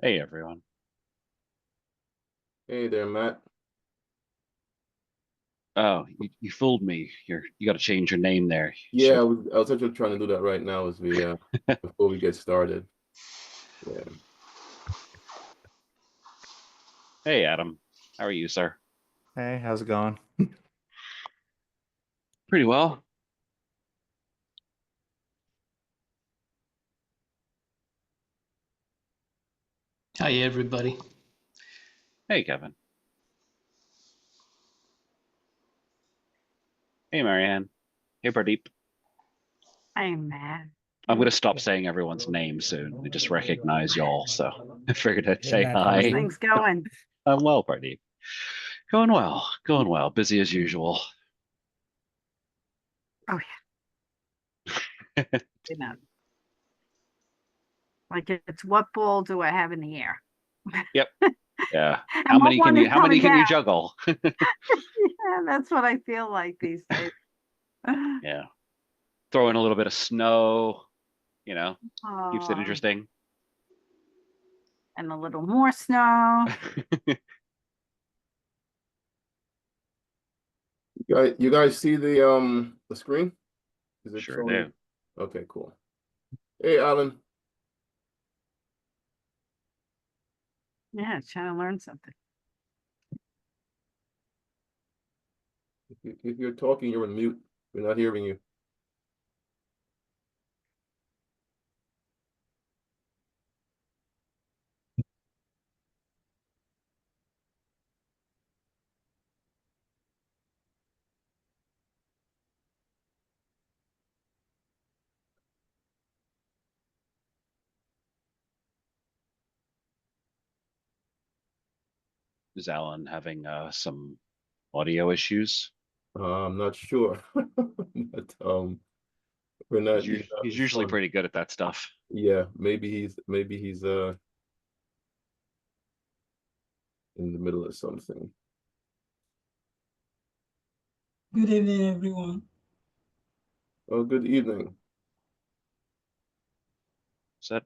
Hey everyone. Hey there, Matt. Oh, you fooled me. You got to change your name there. Yeah, I was actually trying to do that right now as we before we get started. Yeah, Hey Adam, how are you, sir? Hey, how's it going? Pretty well. Hi, everybody. Hey Kevin. Hey Marianne. Hey Pradeep. I'm mad. I'm gonna stop saying everyone's name soon. I just recognize y'all, so I figured I'd Hey, say Matt, how are How's hi. you? things going? I'm well, Pradeep. Going well. Going well. Busy as usual. Oh yeah, you know, like it's what ball do I have in the air? Yep. Yeah. How And what many can one you is how many coming can down? you juggle? Yeah, that's what I feel like these days. Yeah. Throw in a little bit of snow, keeps it Oh, interesting. and a little more snow. you guys see the screen? Is it Sure showing? do. Okay, cool. Hey, Alan. Yeah, trying to learn something. If you're talking, you're on mute. We're not hearing you. Is Alan having some audio issues? I'm not sure, but we're not. He's not He's usually responding. pretty good at that stuff. Yeah, maybe he's in the middle of something. Good evening, everyone. Oh, good evening. Is that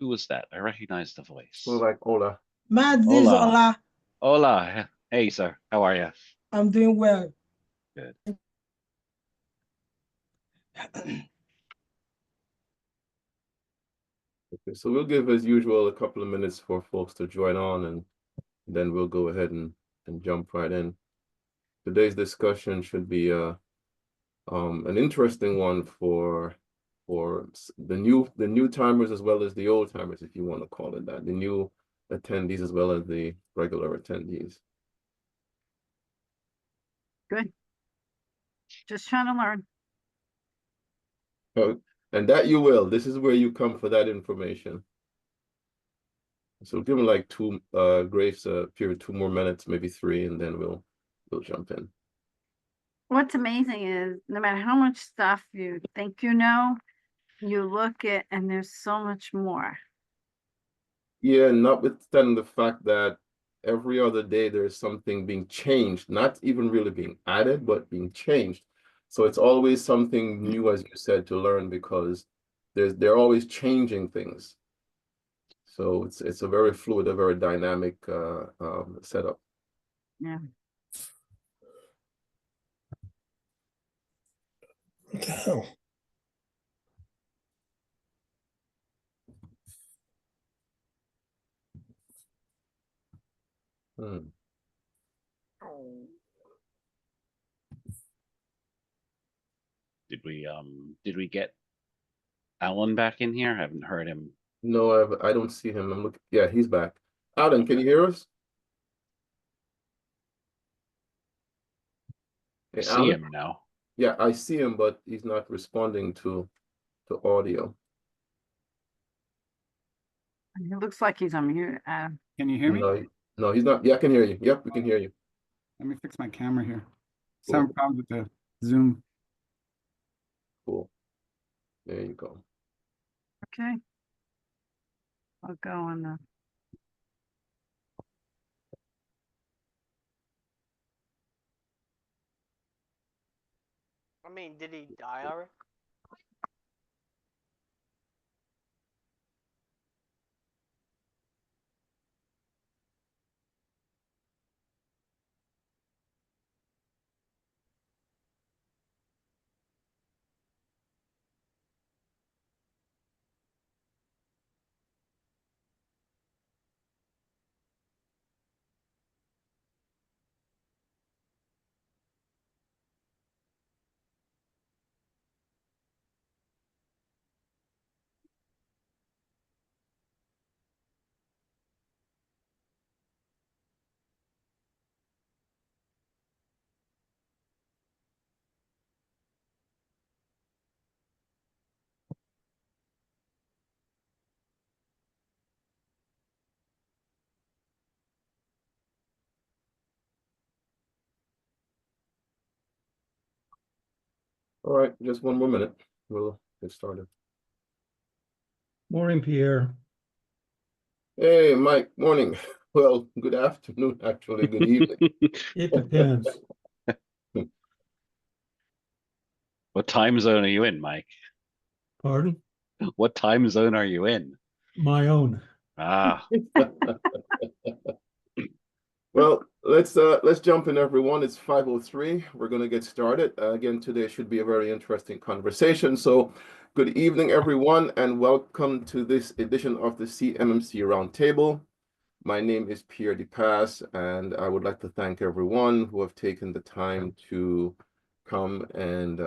who was that? I recognize the So voice. like Ola. Matt, this is Hola. Ola. Hola. Hey, sir. How are you? I'm doing well. Good. Okay, so we'll give as usual a couple of minutes for folks to join on, and then we'll go ahead and jump right in. Today's discussion should be an interesting one for the new timers as well as the old timers, if you want to call it that, the new attendees as well as the regular attendees. Good. Just trying to learn. Oh, and that you will. This is where you come for that information. So give them like two grace period, 2 more minutes, maybe three, and then we'll jump in. What's amazing is no matter how much stuff you think you know, you look at and there's so much more. Yeah, notwithstanding the fact that every other day there's something being changed, not even really being added, but being changed. So it's always something new, as you said, to learn because they're always changing things. So it's a very fluid, a very dynamic setup. Yeah. What the hell? Hmm. Did we get Alan back in here? I haven't heard him. No, I don't see him. I'm looking. Yeah, he's back. Alan, can you hear us? I Hey, see Alan? him now. Yeah, I see him, but he's not responding to audio. It looks like he's on mute. Can you hear me? No, he's not. Yeah, I can hear you. Yep, we can hear you. Let me fix my camera here. Cool. Some problems with the Zoom. Cool. There you go. Okay. I'll go on the. I mean, did he die already? All right, just one more minute. We'll get started. Morning, Pierre. Hey, Mike, morning. Well, good afternoon, actually, good evening. It depends. What time zone are you in, Mike? Pardon? What time zone are you in? My own. Ah, Well, let's jump in, everyone. It's 5:03. We're going to get started. Again, today should be a very interesting conversation. So, good evening, everyone, and welcome to this edition of the CMMC Roundtable. My name is Pierre DePass, and I would like to thank everyone who have taken the time to come and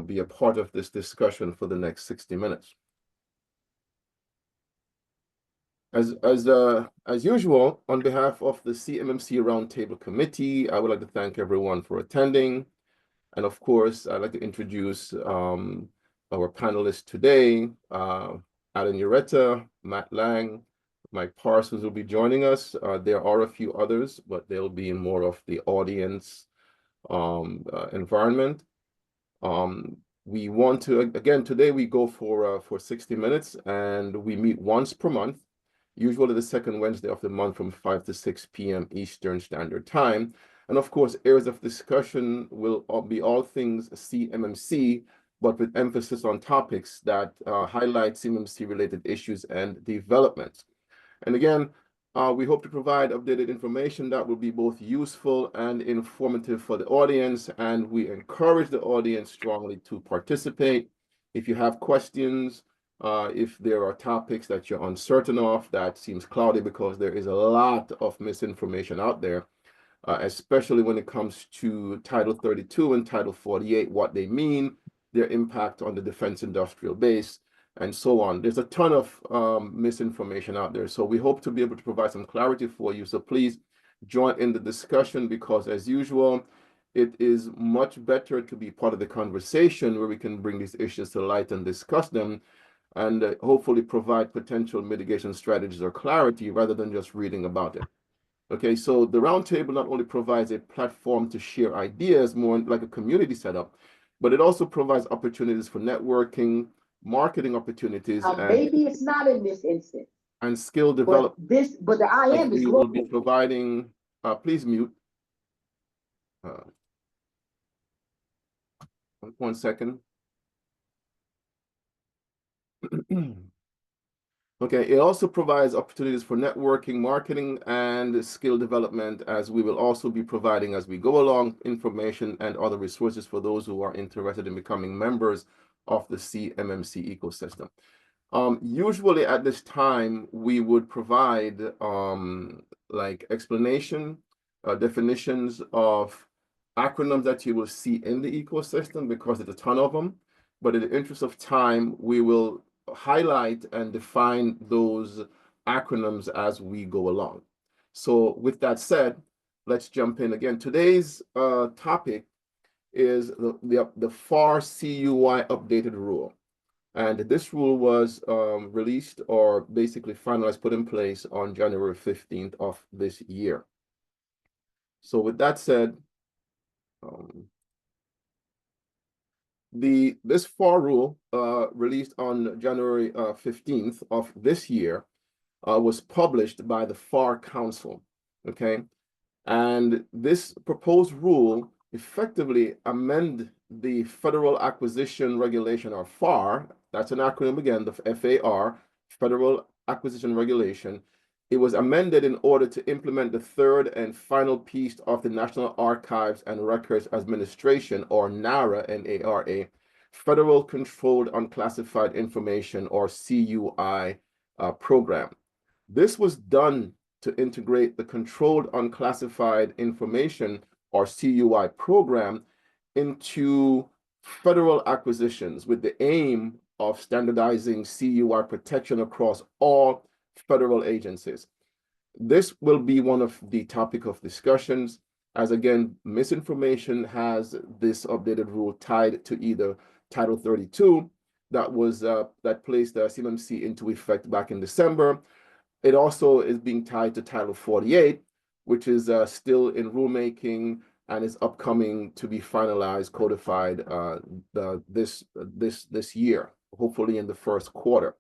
be a part of this discussion for the next 60 minutes. As usual, on behalf of the CMMC Roundtable Committee, I would like to thank everyone for attending. And of course, I'd like to introduce our panelists today, Alan Ureta, Matt Lang, Mike Parsons will be joining us. There are a few others, but they'll be in more of the audience environment. We want to, again, today we go for 60 minutes, and we meet once per month, usually the second Wednesday of the month from 5 to 6 p.m. Eastern Standard Time. And of course, areas of discussion will be all things CMMC, but with emphasis on topics that highlight CMMC-related issues and developments. And again, we hope to provide updated information that will be both useful and informative for the audience, and we encourage the audience strongly to participate. If you have questions, if there are topics that you're uncertain of, that seems cloudy because there is a lot of misinformation out there, especially when it comes to Title 32 and Title 48, what they mean, their impact on the defense industrial base, and so on. There's a ton of misinformation out there. So we hope to be able to provide some clarity for you. So please join in the discussion, because as usual, it is much better to be part of the conversation where we can bring these issues to light and discuss them, and hopefully provide potential mitigation strategies or clarity rather than just reading about it. Okay, so the roundtable not only provides a platform to share ideas, more like a community setup, but it also provides opportunities for networking, marketing opportunities, maybe it's not in this instance. And skill development. But the I am is we will be providing. Please mute. 1 second. Okay, it also provides opportunities for networking, marketing, and skill development, as we will also be providing, as we go along, information and other resources for those who are interested in becoming members of the CMMC ecosystem. Usually at this time, we would provide like explanation, definitions of acronyms that you will see in the ecosystem, because there's a ton of them. But in the interest of time, we will highlight and define those acronyms as we go along. So with that said, let's jump in again. Today's topic is the FAR CUI updated rule. And this rule was released, or basically finalized, put in place on January 15th of this year. So with that said, this FAR rule, released on January 15th of this year, was published by the FAR Council, okay? And this proposed rule effectively amend the Federal Acquisition Regulation, or FAR. That's an acronym again, the FAR, Federal Acquisition Regulation. It was amended in order to implement the third and final piece of the National Archives and Records Administration, or NARA, N-A-R-A, Federal Controlled Unclassified Information, or CUI program. This was done to integrate the Controlled Unclassified Information, or CUI program, into federal acquisitions, with the aim of standardizing CUI protection across all federal agencies. This will be one of the topic of discussions, as again, misinformation has this updated rule tied to either Title 32 that was that placed the CMMC into effect back in December. It also is being tied to Title 48, which is still in rulemaking, and is upcoming to be finalized, codified this year, hopefully in the first quarter.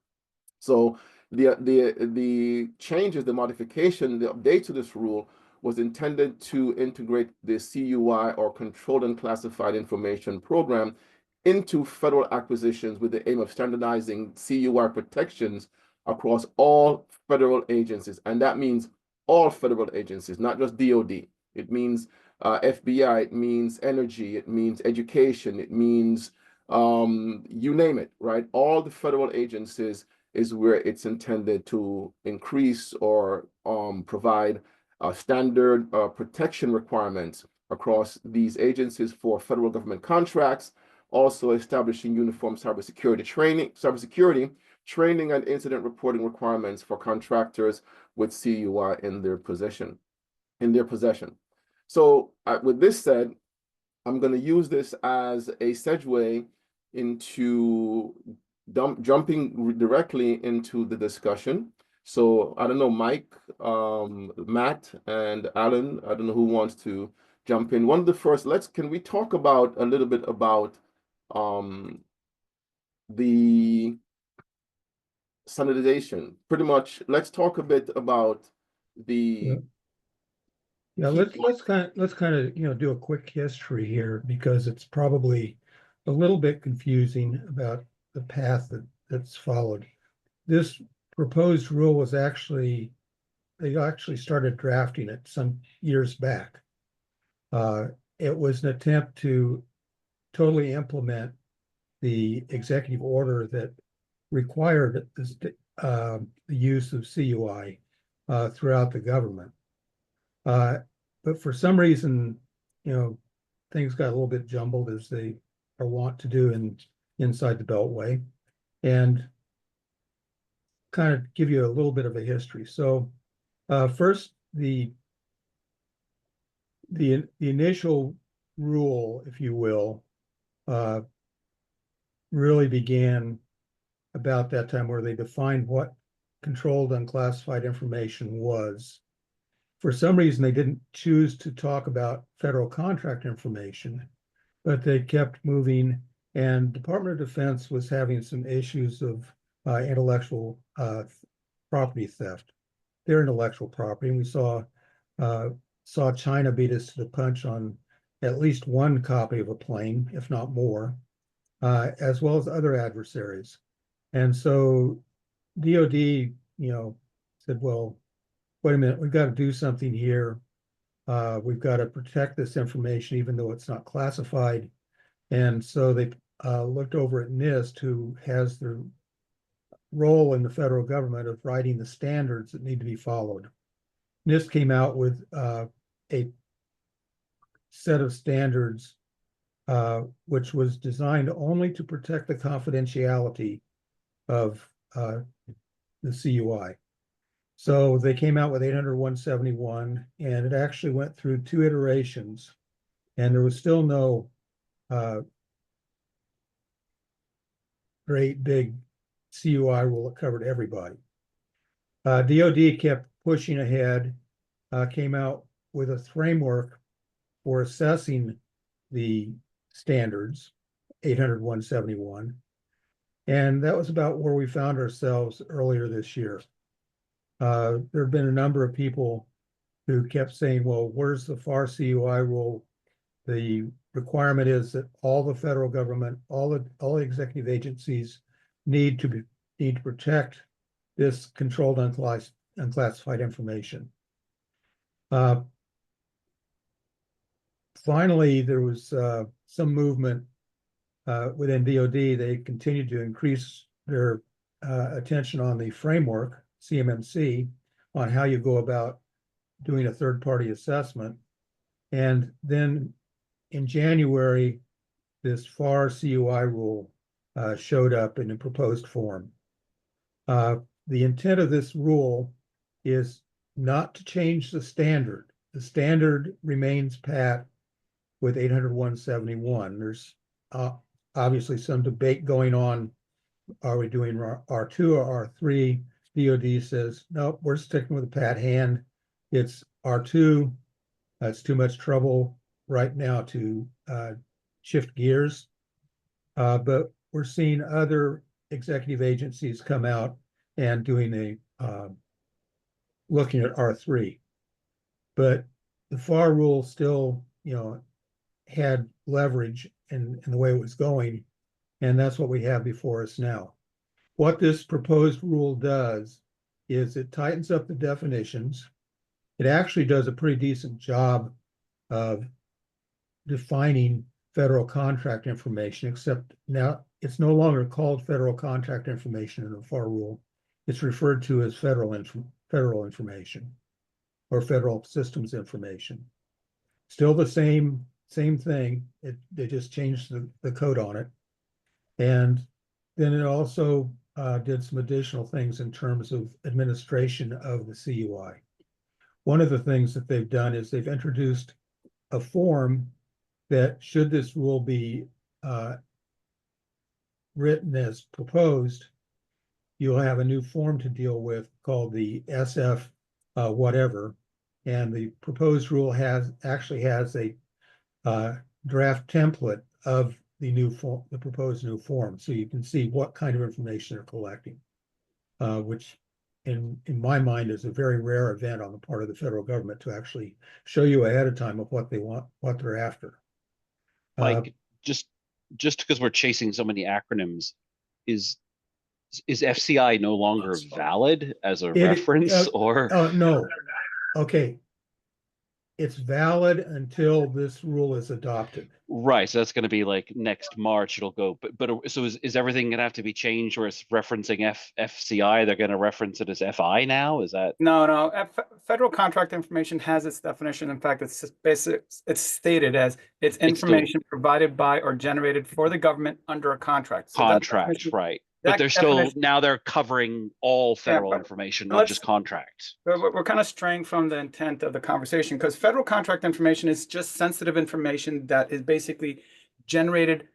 So the changes, the modification, the update to this rule was intended to integrate the CUI, or Controlled and Classified Information Program, into federal acquisitions with the aim of standardizing CUI protections across all federal agencies. And that means all federal agencies, not just DOD. It means FBI, it means energy, it means education, it means you name it, right? All the federal agencies is where it's intended to increase or provide standard protection requirements across these agencies for federal government contracts, also establishing uniform cybersecurity training and incident reporting requirements for contractors with CUI in their possession. So with this said, I'm going to use this as a segue into jumping directly into the discussion. So I don't know, Mike, Matt, and Alan, I don't know who wants to jump in. One of the first, can we talk about a little bit about the standardization? Pretty much, let's talk a bit about the Yeah, let's kind of do a quick history here, because it's probably a little bit confusing about the path that's followed. This proposed rule was they actually started drafting it some years back. It was an attempt to totally implement the executive order that required the use of CUI throughout the government. But for some reason, things got a little bit jumbled, as they are wont to do inside the Beltway, and kind of give you a little bit of a history. So first, the initial rule, if you will, really began about that time, where they defined what controlled unclassified information was. For some reason, they didn't choose to talk about federal contract information, but they kept moving, and Department of Defense was having some issues of intellectual property theft, their intellectual property. And we saw China beat us to the punch on at least one copy of a plane, if not more, as well as other adversaries. And so DOD, said, well, wait a minute, we've got to do something here. We've got to protect this information, even though it's not classified. And so they looked over at NIST, who has the role in the federal government of writing the standards that need to be followed. NIST came out with a set of standards which was designed only to protect the confidentiality of the CUI. So they came out with 800-171, and it actually went through 2 iterations, and there was still no great big CUI rule that covered everybody. DOD kept pushing ahead, came out with a framework for assessing the standards, 800-171, and that was about where we found ourselves earlier this year. There have been a number of people who kept saying, well, where's the FAR CUI rule? The requirement is that all the federal government, all the executive agencies need to protect this controlled unclassified information. Finally, there was some movement within DOD. They continued to increase their attention on the framework, CMMC, on how you go about doing a third-party assessment. And then in January, this FAR CUI rule showed up in a proposed form. The intent of this rule is not to change the standard. The standard remains pat with 800-171. There's obviously some debate going on. Are we doing R2 or R3? DOD says, nope, we're sticking with a pat hand. It's R2. It's too much trouble. right now to shift gears. But we're seeing other executive agencies come out and doing looking at R3. But the FAR rule still, had leverage in the way it was going, and that's what we have before us now. What this proposed rule does is it tightens up the definitions. It actually does a pretty decent job of defining federal contract information, except now it's no longer called federal contract information in the FAR rule. It's referred to as federal information or federal systems information. Still the same thing. They just changed the code on it. And then it also did some additional things in terms of administration of the CUI. One of the things that they've done is they've introduced a form that, should this rule be written as proposed, you'll have a new form to deal with called the SF whatever. And the proposed rule actually has a draft template of the proposed new form, so you can see what kind of information they're collecting, which in my mind is a very rare event on the part of the federal government to actually show you ahead of time of what they want, what they're after. Mike, just because we're chasing so many acronyms, is FCI no longer valid as a reference, or? No. Okay. It's valid until this rule is adopted. Right, so that's going to be like next March. It'll go, but so is everything going to have to be changed, where it's referencing FCI? They're going to reference it as FI now. Is that? No. Federal contract information has its definition. In fact, it's stated as it's information provided by or generated for the government under a contract. So contract, right? But they're still now they're covering all federal information, not just contracts. We're kind of straying from the intent of the conversation, because federal contract information is just sensitive information that is basically generated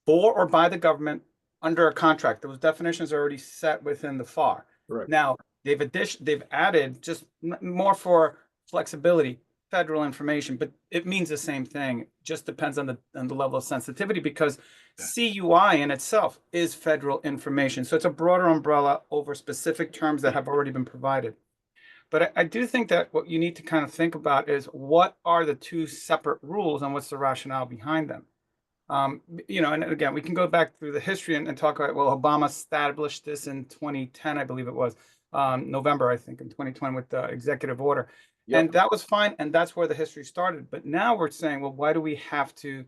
for or by the government under a contract. Those definitions are already set within the FAR. Correct. Now they've added, just more for flexibility, federal information, but it means the same thing. It just depends on the level of sensitivity, because CUI in itself is federal information. So it's a broader umbrella over specific terms that have already been provided. But I do think that what you need to kind of think about is, what are the two separate rules and what's the rationale behind them? And again, we can go back through the history and talk about, well, Obama established this in 2010, I believe it was, November, I think, in 2020 with the executive order. Yep. And that was fine. And that's where the history started. But now we're saying, well, why do we have to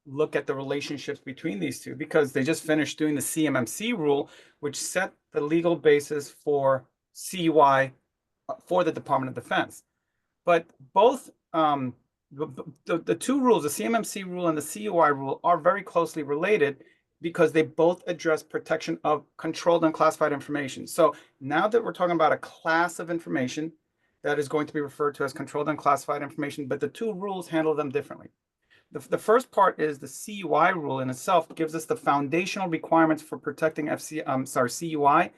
look at the relationships between these two? Because they just finished doing the CMMC rule, which set the legal basis for CUI for the Department of Defense. But both the two rules, the CMMC rule and the CUI rule, are very closely related, because they both address protection of controlled and classified information. So now that we're talking about a class of information that is going to be referred to as controlled and classified information, but the two rules handle them differently. The first part is the CUI rule in itself gives us the foundational requirements for protecting CUI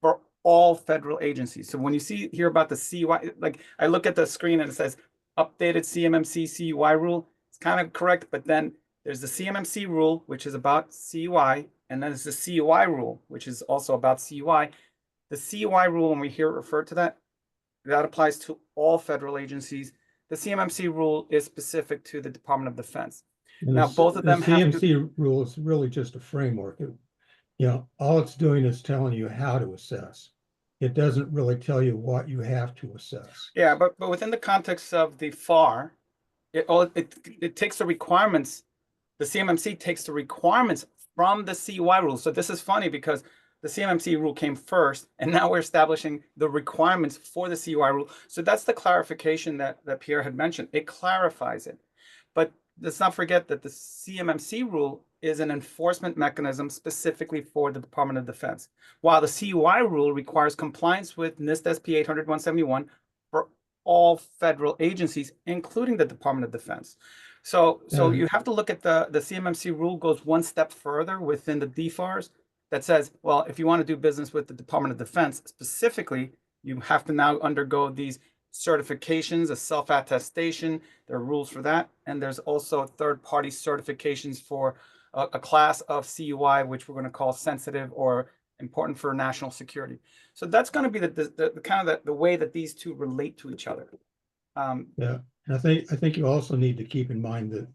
for all federal agencies. So when you hear about the CUI, like I look at the screen and it says updated CMMC CUI rule, it's kind of correct, but then there's the CMMC rule, which is about CUI, and then there's the CUI rule, which is also about CUI. The CUI rule, when we hear it referred to that applies to all federal agencies. The CMMC rule is specific to the Department of Defense. And now, both of them have the CMMC rule is really just a framework. All it's doing is telling you how to assess. It doesn't really tell you what you have to assess. Yeah, but within the context of the FAR, it takes the requirements. The CMMC takes the requirements from the CUI rule. So this is funny, because the CMMC rule came first, and now we're establishing the requirements for the CUI rule. So that's the clarification that Pierre had mentioned. It clarifies it. But let's not forget that the CMMC rule is an enforcement mechanism specifically for the Department of Defense, while the CUI rule requires compliance with NIST SP 800-171 for all federal agencies, including the Department of Defense. So you have to look at the CMMC rule goes one step further within the DFARS that says, well, if you want to do business with the Department of Defense specifically, you have to now undergo these certifications, a self-attestation. There are rules for that. And there's also third-party certifications for a class of CUI, which we're going to call sensitive or important for national security. So that's going to be the kind of the way that these two relate to each other. Yeah, and I think you also need to keep in mind that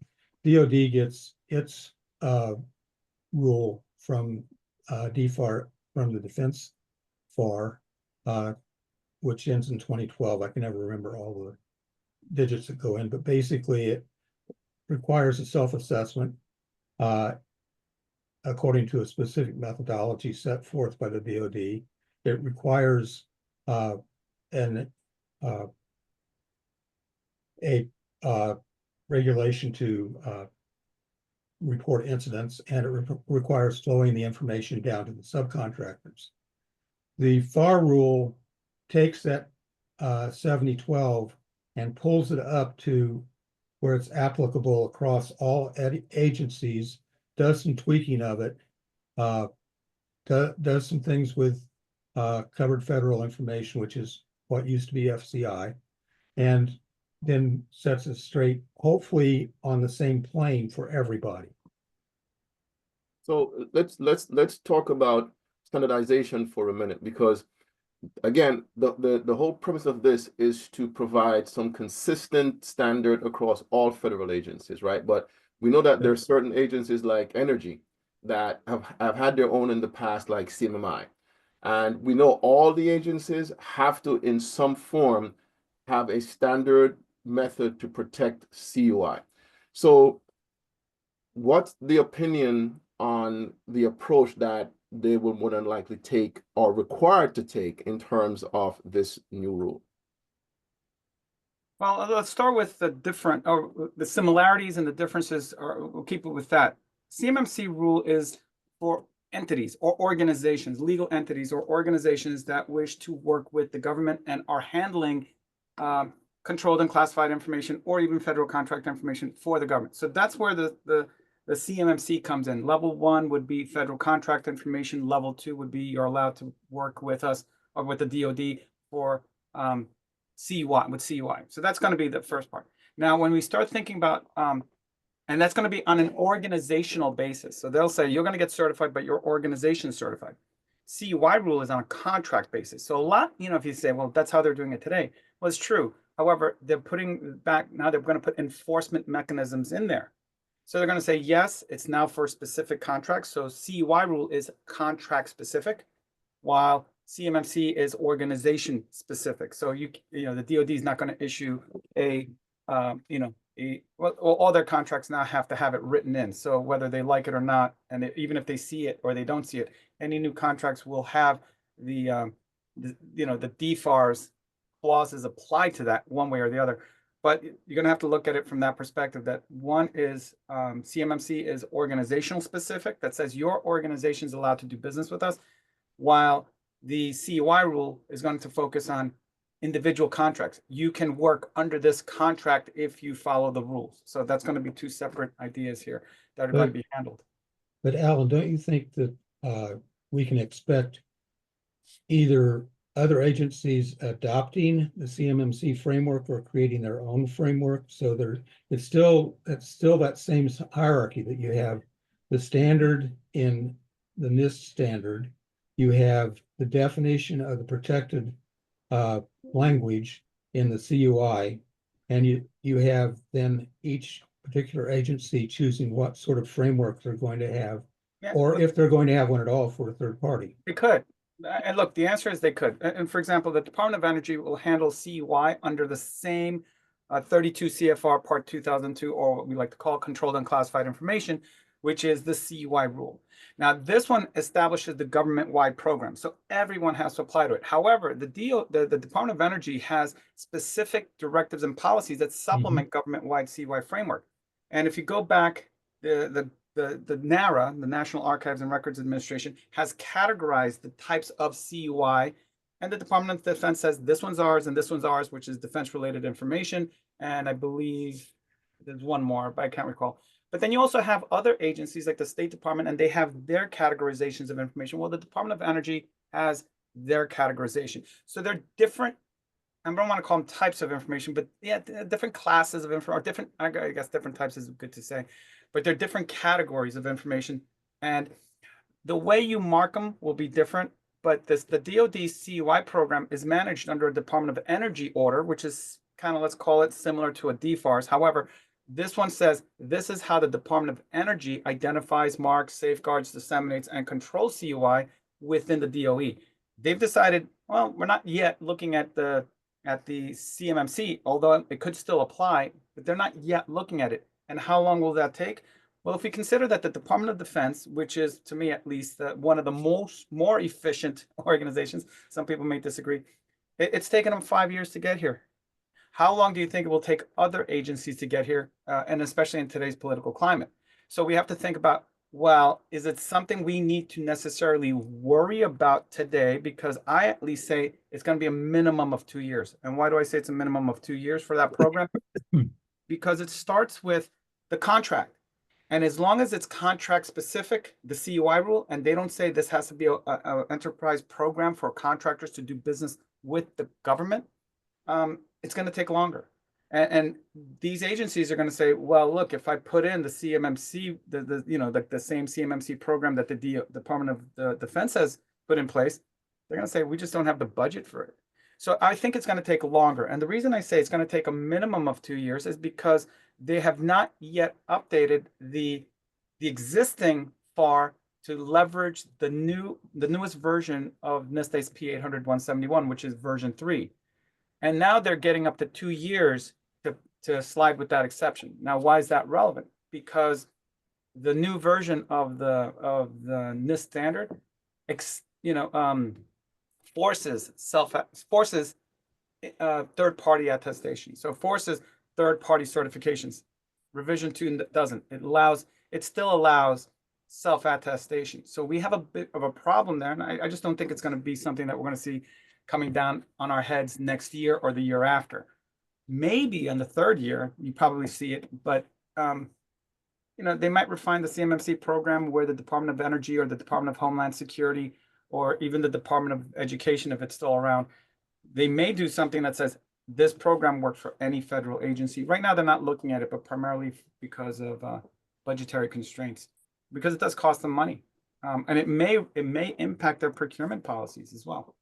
DoD gets its rule from DFAR, from the Defense FAR, which ends in 2012. I can never remember all the digits that go in, but basically it requires a self-assessment according to a specific methodology set forth by the DoD. It requires a regulation to report incidents, and it requires flowing the information down to the subcontractors. The FAR rule takes that 7012 and pulls it up to where it's applicable across all agencies, does some tweaking of it, does some things with covered federal information, which is what used to be FCI, and then sets it straight, hopefully on the same plane for everybody. So let's talk about standardization for a minute, because again, the whole premise of this is to provide some consistent standard across all federal agencies, right? But we know that there are certain agencies like energy that have had their own in the past, like CMMI. And we know all the agencies have to, in some form, have a standard method to protect CUI. So what's the opinion on the approach that they will more than likely take or required to take in terms of this new rule? Well, let's start with the similarities and the differences, or we'll keep it with that. CMMC rule is for entities or organizations, legal entities or organizations that wish to work with the government and are handling controlled and classified information or even federal contract information for the government. So that's where the CMMC comes in. Level 1 would be federal contract information. Level 2 would be you're allowed to work with us or with the DoD for CUI. So that's going to be the first part. Now, when we start thinking about, and that's going to be on an organizational basis. So they'll say you're going to get certified, but your organization is certified. CUI rule is on a contract basis. So a lot, if you say, well, that's how they're doing it today. Well, it's true. However, they're putting back, now they're going to put enforcement mechanisms in there. So they're going to say, yes, it's now for specific contracts. So CUI rule is contract specific, while CMMC is organization specific. So the DoD is not going to issue all their contracts now have to have it written in. So whether they like it or not, and even if they see it or they don't see it, any new contracts will have the DFARS clauses applied to that one way or the other. But you're going to have to look at it from that perspective, that one is CMMC is organizational specific, that says your organization is allowed to do business with us, while the CUI rule is going to focus on individual contracts. You can work under this contract if you follow the rules. So that's going to be two separate ideas here that are going to be handled. But Alan, don't you think that we can expect either other agencies adopting the CMMC framework or creating their own framework? So it's still that same hierarchy, that you have the standard in the NIST standard, you have the definition of the protected language in the CUI, and you have then each particular agency choosing what sort of framework they're going to have, or if they're going to have one at all for a third party. They could. And look, the answer is they could. And for example, the Department of Energy will handle CUI under the same 32 CFR Part 2002, or what we like to call controlled and classified information, which is the CUI rule. Now, this one establishes the government-wide program, so everyone has to apply to it. However, the Department of Energy has specific directives and policies that supplement government-wide CUI framework. And if you go back, the NARA, the National Archives and Records Administration, has categorized the types of CUI, and the Department of Defense says this one's ours and this one's ours, which is defense-related information. And I believe there's one more, but I can't recall. But then you also have other agencies like the State Department, and they have their categorizations of information. Well, the Department of Energy has their categorization. So they're different I don't want to call them types of information, but yeah, different classes of information, or different, I guess different types is good to say, but they're different categories of information. And the way you mark them will be different, but the DoD CUI program is managed under a Department of Energy order, which is kind of, let's call it similar to a DFARS. However, this one says this is how the Department of Energy identifies, marks, safeguards, disseminates, and controls CUI within the DOE. They've decided, well, we're not yet looking at the CMMC, although it could still apply, but they're not yet looking at it. And how long will that take? Well, if we consider that the Department of Defense, which is, to me at least, one of the more efficient organizations, some people may disagree, it's taken them 5 years to get here. How long do you think it will take other agencies to get here, and especially in today's political climate? So we have to think about, well, is it something we need to necessarily worry about today? Because I at least say it's going to be a minimum of 2 years. And why do I say it's a minimum of 2 years for that program? Because it starts with the contract. And as long as it's contract specific, the CUI rule, and they don't say this has to be a enterprise program for contractors to do business with the government, it's going to take longer. And these agencies are going to say, well, look, if I put in the CMMC, the same CMMC program that the Department of the Defense has put in place, they're going to say, we just don't have the budget for it. So I think it's going to take longer. And the reason I say it's going to take a minimum of 2 years is because they have not yet updated the existing FAR to leverage the newest version of NIST P800-171, which is version 3. And now they're getting up to 2 years to slide with that exception. Now, why is that relevant? Because the new version of the NIST standard, forces third-party attestation. So forces third-party certifications. Revision 2 doesn't. It still allows self-attestation. So we have a bit of a problem there, and I just don't think it's going to be something that we're going to see coming down on our heads next year or the year after. Maybe in the third year, you probably see it, but they might refine the CMMC program where the Department of Energy or the Department of Homeland Security or even the Department of Education, if it's still around, they may do something that says this program works for any federal agency. Right now, they're not looking at it, but primarily because of budgetary constraints, because it does cost them money, and it may impact their procurement policies as well.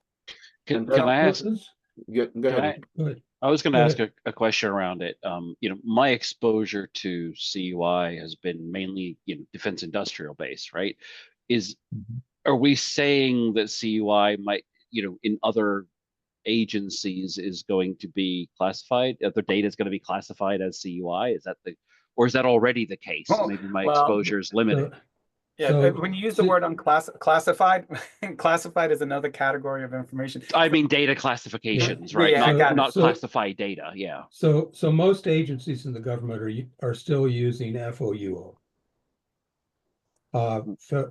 Can I ask? Go ahead. I was going to Go ask a question around it. My exposure to CUI has been mainly, defense industrial base, right? Are we saying that CUI might, in other agencies is going to be classified? Other data is going to be classified as CUI? Or is that already the case? Maybe my exposure is limited. Yeah, So- when you use the word classified, classified is another category of information. I mean, data classifications, right? Yeah, I got it. Not So- classified data. Yeah. So most agencies in the government are still using FOUO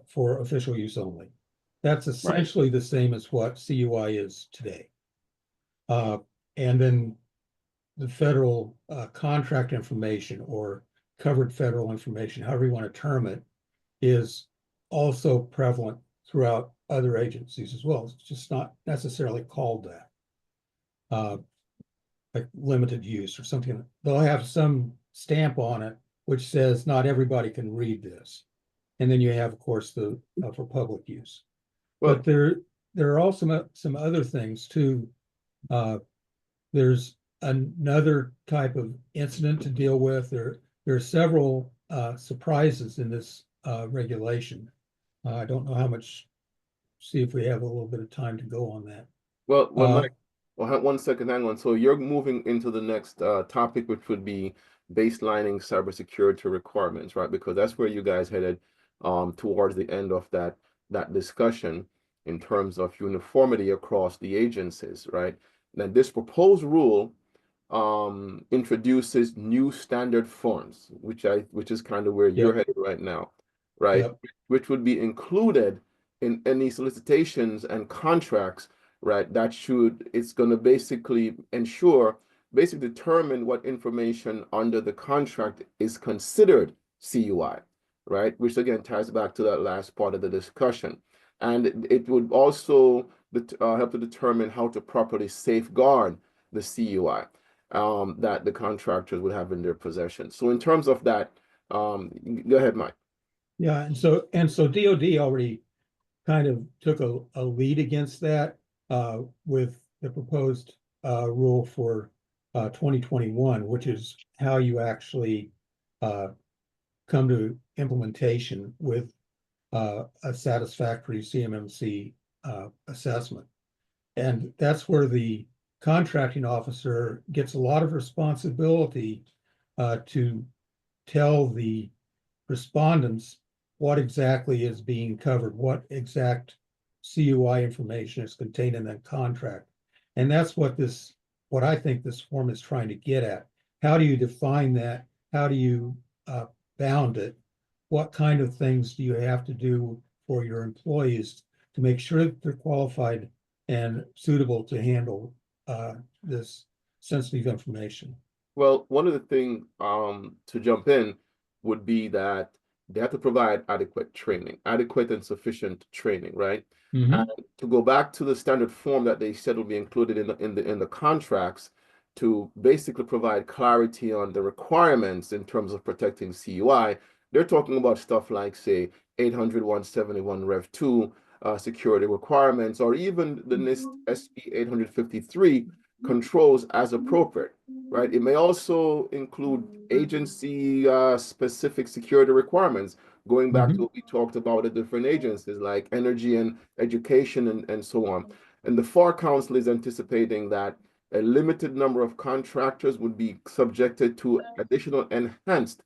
for official use only. That's essentially the same as what CUI is today. And then the federal contract information or covered federal information, however you want to term it, is also prevalent throughout other agencies as well. It's just not necessarily called that. Like limited use or something. They'll have some stamp on it which says not everybody can read this. And then you have, of course, the for public use. Well, But there are also some other things too. There's another type of incident to deal with. There are several surprises in this regulation. I don't know how much. See if we have a little bit of time to go on that. Well, Mike, 1 second, hang on. So you're moving into the next topic, which would be baselining cybersecurity requirements, right? Because that's where you guys headed towards the end of that discussion in terms of uniformity across the agencies, right? Now, this proposed rule introduces new standard forms, which is kind of where you're headed right now, right? Yep. Which would be included in any solicitations and contracts, right? It's going to basically determine what information under the contract is considered CUI, right? Which again ties back to that last part of the discussion. And it would also help to determine how to properly safeguard the CUI that the contractors would have in their possession. So in terms of that, go ahead, Mike. Yeah, and so DOD already kind of took a lead against that with the proposed rule for 2021, which is how you actually come to implementation with a satisfactory CMMC assessment. And that's where the contracting officer gets a lot of responsibility to tell the respondents what exactly is being covered, what exact CUI information is contained in that contract. And that's what I think this form is trying to get at. How do you define that? How do you bound it? What kind of things do you have to do for your employees to make sure that they're qualified and suitable to handle this sensitive information? Well, one of the things to jump in would be that they have to provide adequate training, adequate and sufficient training, right? Mm-hmm. And to go back to the standard form that they said will be included in the contracts to basically provide clarity on the requirements in terms of protecting CUI, they're talking about stuff like, say, 800-171 Rev 2 security requirements, or even the NIST SP 853 controls as appropriate, right? It may also include agency specific security requirements, going back to what we talked about at different agencies like energy and education and so on. And the FAR Council is anticipating that a limited number of contractors would be subjected to additional enhanced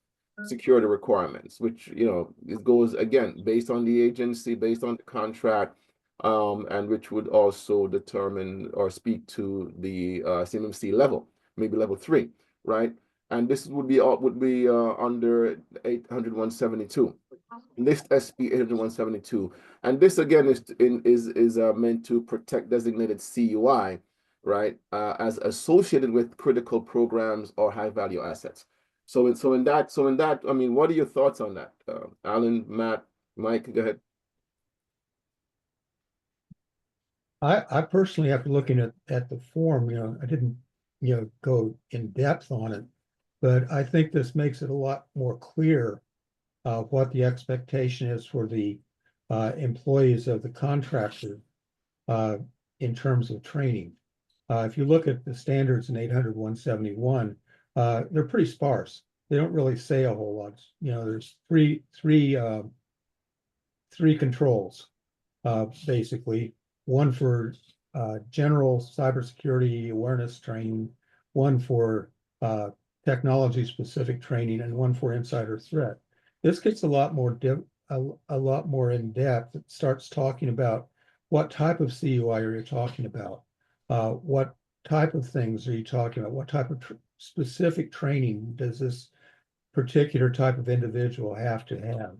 security requirements, which, you know, it goes again based on the agency, based on the contract, and which would also determine or speak to the CMMC level, maybe level 3, right? And this would be under 800-172, NIST SP 800-172, and this again is meant to protect designated CUI, right, as associated with critical programs or high value assets. So in that, I mean, what are your thoughts on that, Alan, Matt, Mike? Go ahead. I personally, after looking at the form, I didn't, go in depth on it, but I think this makes it a lot more clear what the expectation is for the employees of the contractor in terms of training. If you look at the standards in 800-171, they're pretty sparse. They don't really say a whole lot. There's three controls, basically. One for general cybersecurity awareness training, one for technology-specific training, and one for insider threat. This gets a lot more in depth. It starts talking about what type of CUI are you talking about, what type of things are you talking about, what type of specific training does this particular type of individual have to have,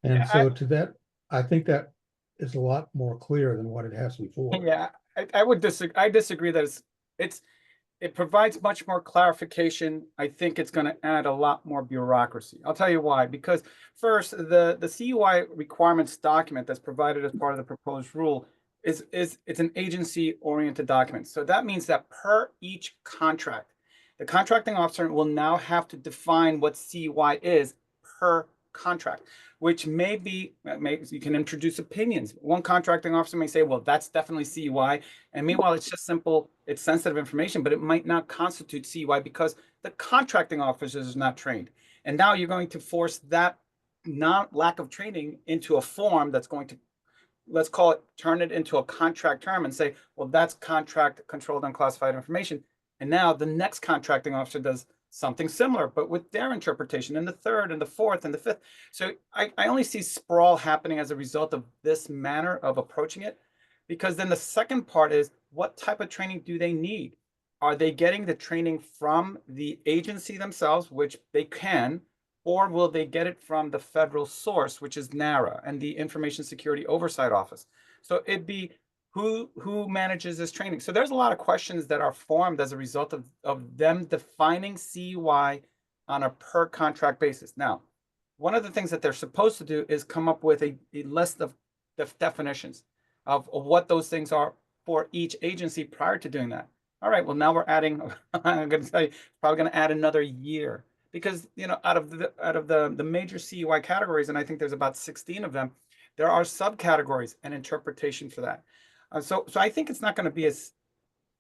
and so to that, I think that is a lot more clear than what it has before. Yeah, I would disagree. I disagree that it provides much more clarification. I think it's going to add a lot more bureaucracy. I'll tell you why. Because first, the CUI requirements document that's provided as part of the proposed rule it's an agency-oriented document. So that means that per each contract, the contracting officer will now have to define what CUI is per contract, which maybe you can introduce opinions. One contracting officer may say, well, that's definitely CUI. And meanwhile, it's just simple, it's sensitive information, but it might not constitute CUI because the contracting officer is not trained. And now you're going to force that lack of training into a form that's going to, let's call it, turn it into a contract term and say, well, that's contract controlled unclassified information. And now the next contracting officer does something similar, but with their interpretation, and the third and the fourth and the fifth. So I only see sprawl happening as a result of this manner of approaching it, because then the second part is, what type of training do they need? Are they getting the training from the agency themselves, which they can, or will they get it from the federal source, which is NARA and the Information Security Oversight Office? So it'd be who manages this training. So there's a lot of questions that are formed as a result of them defining CUI on a per contract basis. Now, one of the things that they're supposed to do is come up with a list of definitions of what those things are for each agency prior to doing that. all right, well, now we're adding, I'm going to tell you, probably going to add another year because, you know, out of the major CUI categories, and I think there's about 16 of them, there are subcategories and interpretation for that. So I think it's not going to be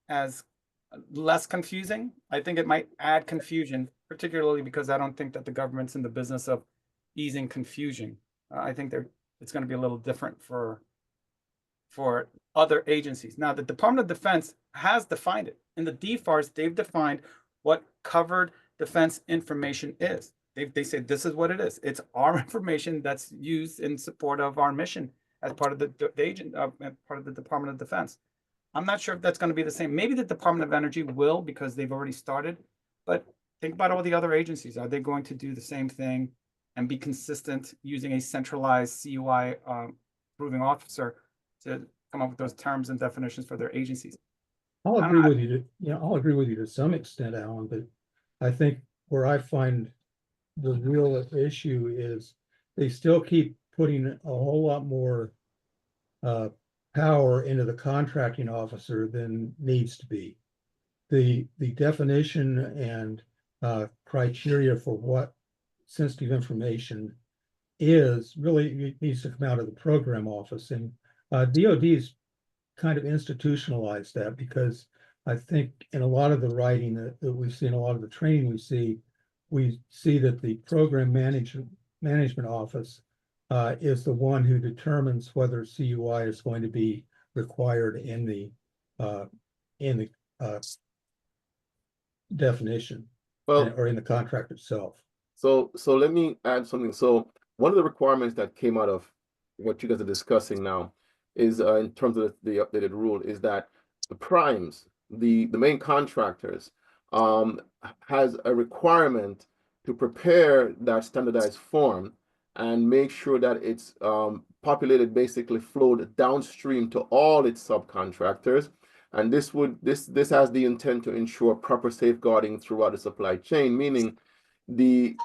as less confusing. I think it might add confusion, particularly because I don't think that the government's in the business of easing confusion. I think it's going to be a little different for other agencies. Now, the Department of Defense has defined it. In the DFARS, they've defined what covered defense information is. They say this is what it is. It's our information that's used in support of our mission as part of the part of the Department of Defense. I'm not sure if that's going to be the same. Maybe the Department of Energy will because they've already started. But think about all the other agencies. Are they going to do the same thing and be consistent using a centralized CUI approving officer to come up with those terms and definitions for their agencies? I'll agree with you I'll agree with you to some extent, Alan, but I think where I find the real issue is they still keep putting a whole lot more power into the contracting officer than needs to be. The definition and criteria for what sensitive information is really needs to come out of the program office, and DoD's kind of institutionalized that because I think in a lot of the writing that we see, in a lot of the training we see that the program management office is the one who determines whether CUI is going to be required in the definition or in the contract itself. So let me add something. So one of the requirements that came out of what you guys are discussing now is in terms of the updated rule is that the primes, the main contractors, has a requirement to prepare that standardized form and make sure that it's populated, basically flowed downstream to all its subcontractors. And this has the intent to ensure proper safeguarding throughout the supply chain, meaning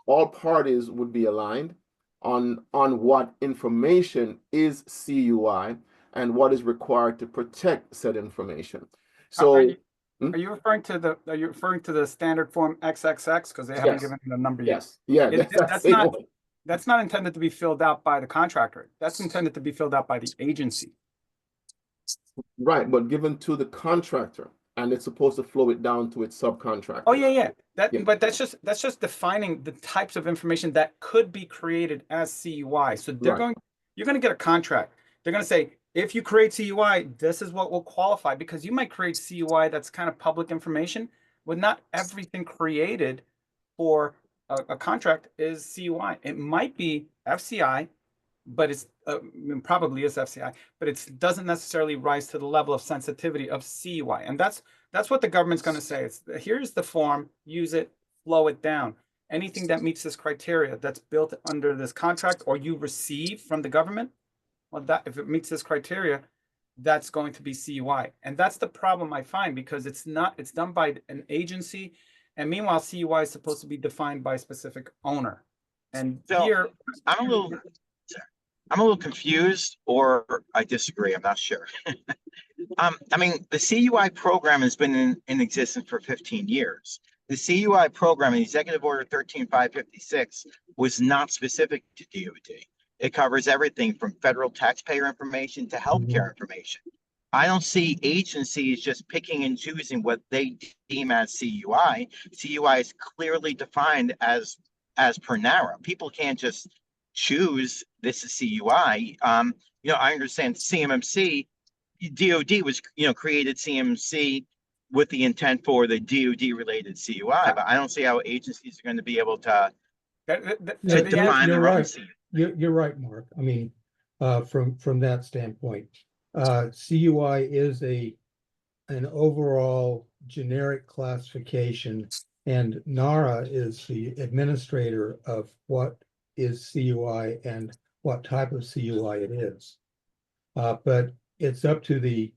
all parties would be aligned on what information is CUI and what is required to protect said information. So are you referring to the standard form XXX because they haven't given it a number yet? Yes. Yeah, that's not intended to be filled out by the contractor. That's intended to be filled out by the agency. Right, but given to the contractor, and it's supposed to flow it down to its subcontractor. Oh yeah. But that's just defining the types of information that could be created as CUI. So you're going to get a contract. They're going to say, if you create CUI, this is what will qualify, because you might create CUI that's kind of public information, but not everything created for a contract is CUI. It might be FCI, but it's probably is FCI, but it doesn't necessarily rise to the level of sensitivity of CUI. And that's what the government's going to say. Here's the form, use it, flow it down. Anything that meets this criteria that's built under this contract or you receive from the government, well, that if it meets this criteria, that's going to be CUI. And that's the problem I find, because it's done by an agency, and meanwhile CUI is supposed to be defined by a specific owner. And so here I'm a little confused, or I disagree. I'm not sure. I mean, the CUI program has been in existence for 15 years. The CUI program, Executive Order 13556, was not specific to DoD. It covers everything from federal taxpayer information to healthcare information. I don't see agencies just picking and choosing what they deem as CUI. CUI is clearly defined as per NARA. People can't just choose this is CUI. I understand CMMC, DoD was, created CMMC with the intent for the DoD related CUI, but I don't see how agencies are going to be able to define their own CUI. You're right, Mark. I mean, from that standpoint, CUI is an overall generic classification, and NARA is the administrator of what is CUI and what type of CUI it is. But it's up to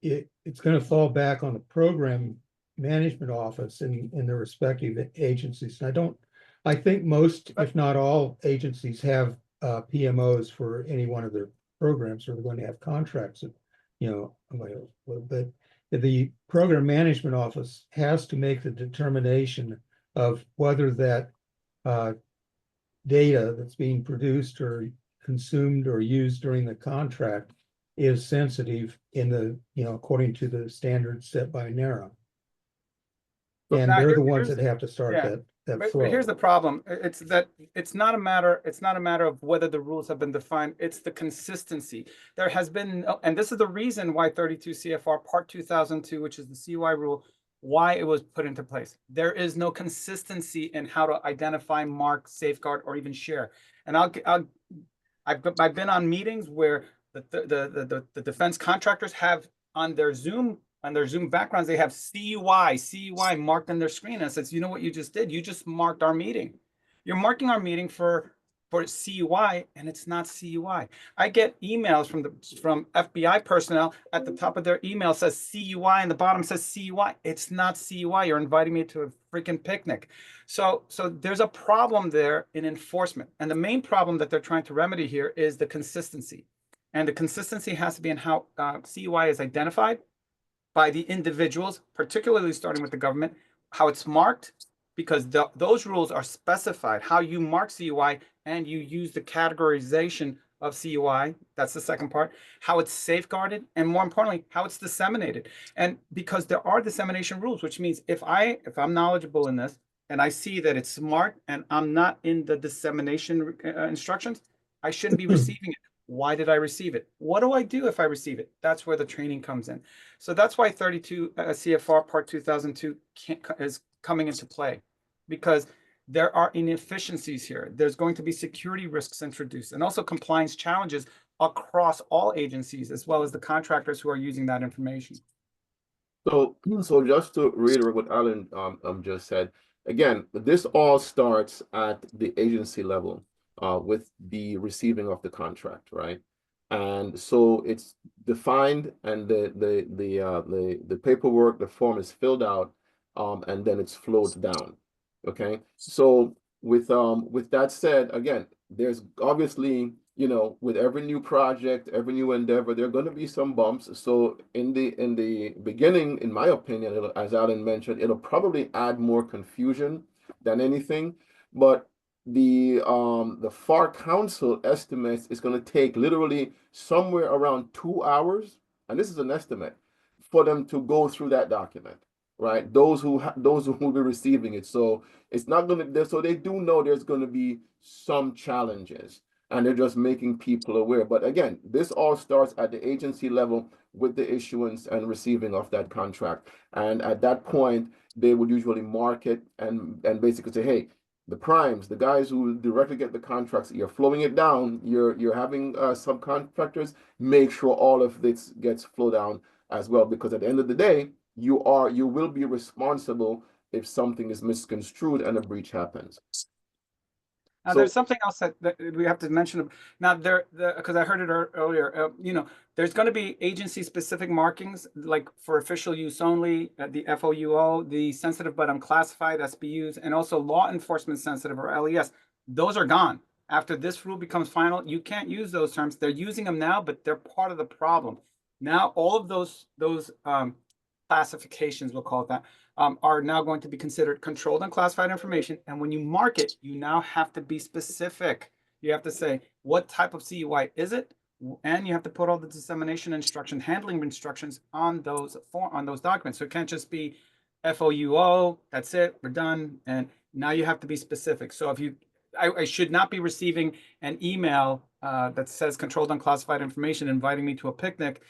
it's going to fall back on the program management office in the respective agencies. And I think most, if not all, agencies have PMOs for any one of their programs, or they're going to have contracts, available. But the program management office has to make the determination of whether that data that's being produced or consumed or used during the contract is sensitive in the, according to the standards set by NARA. And Now, they're the ones that have to start yeah. that But flow. here's the problem. It's that it's not a matter of whether the rules have been defined. It's the consistency. There has been, and this is the reason why 32 CFR Part 2002, which is the CUI rule, why it was put into place. There is no consistency in how to identify, mark, safeguard, or even share. And I've been on meetings where the defense contractors have on their Zoom backgrounds, they have CUI marked on their screen. And it says, you know what you just did? You just marked our meeting. You're marking our meeting for CUI, and it's not CUI. I get emails from FBI personnel. At the top of their email says CUI, and the bottom says CUI. It's not CUI. You're inviting me to a freaking picnic. So there's a problem there in enforcement. And the main problem that they're trying to remedy here is the consistency. And the consistency has to be in how CUI is identified by the individuals, particularly starting with the government, how it's marked, because those rules are specified, how you mark CUI, and you use the categorization of CUI. That's the second part. How it's safeguarded, and more importantly, how it's disseminated. And because there are dissemination rules, which means if I'm knowledgeable in this and I see that it's marked and I'm not in the dissemination instructions, I shouldn't be receiving it. Why did I receive it? What do I do if I receive it? That's where the training comes in. So that's why 32 CFR Part 2002 is coming into play, because there are inefficiencies here. There's going to be security risks introduced, and also compliance challenges across all agencies, as well as the contractors who are using that information. So just to reiterate what Alan just said, again, this all starts at the agency level. With the receiving of the contract, right? And so it's defined, and the paperwork, the form is filled out, and then it's flowed down. Okay. So with that said, again, there's obviously, with every new project, every new endeavor, there are going to be some bumps. So in the beginning, in my opinion, as Alan mentioned, it'll probably add more confusion than anything, but the FAR Council estimates it's going to take literally somewhere around 2 hours, and this is an estimate, for them to go through that document, right? Those who will be receiving it. So it's not going to. So they do know there's going to be some challenges, and they're just making people aware. But again, this all starts at the agency level with the issuance and receiving of that contract, and at that point, they would usually mark it and basically say, hey, the primes, the guys who directly get the contracts, you're flowing it down, you're having subcontractors, make sure all of this gets flowed down as well, because at the end of the day, you will be responsible if something is misconstrued and a breach happens. Now, there's something else that we have to mention. Now, because I heard it earlier, there's going to be agency-specific markings, like for official use only, the FOUO, the sensitive but unclassified SBUs, and also law enforcement sensitive, or LES. Those are gone. After this rule becomes final, you can't use those terms. They're using them now, but they're part of the problem. Now, all of those classifications, we'll call it that, are now going to be considered controlled and classified information. And when you mark it, you now have to be specific. You have to say, what type of CUI is it? And you have to put all the dissemination instruction, handling instructions on those documents. So it can't just be FOUO, that's it, we're done. And now you have to be specific. So if I should not be receiving an email that says controlled unclassified information inviting me to a picnic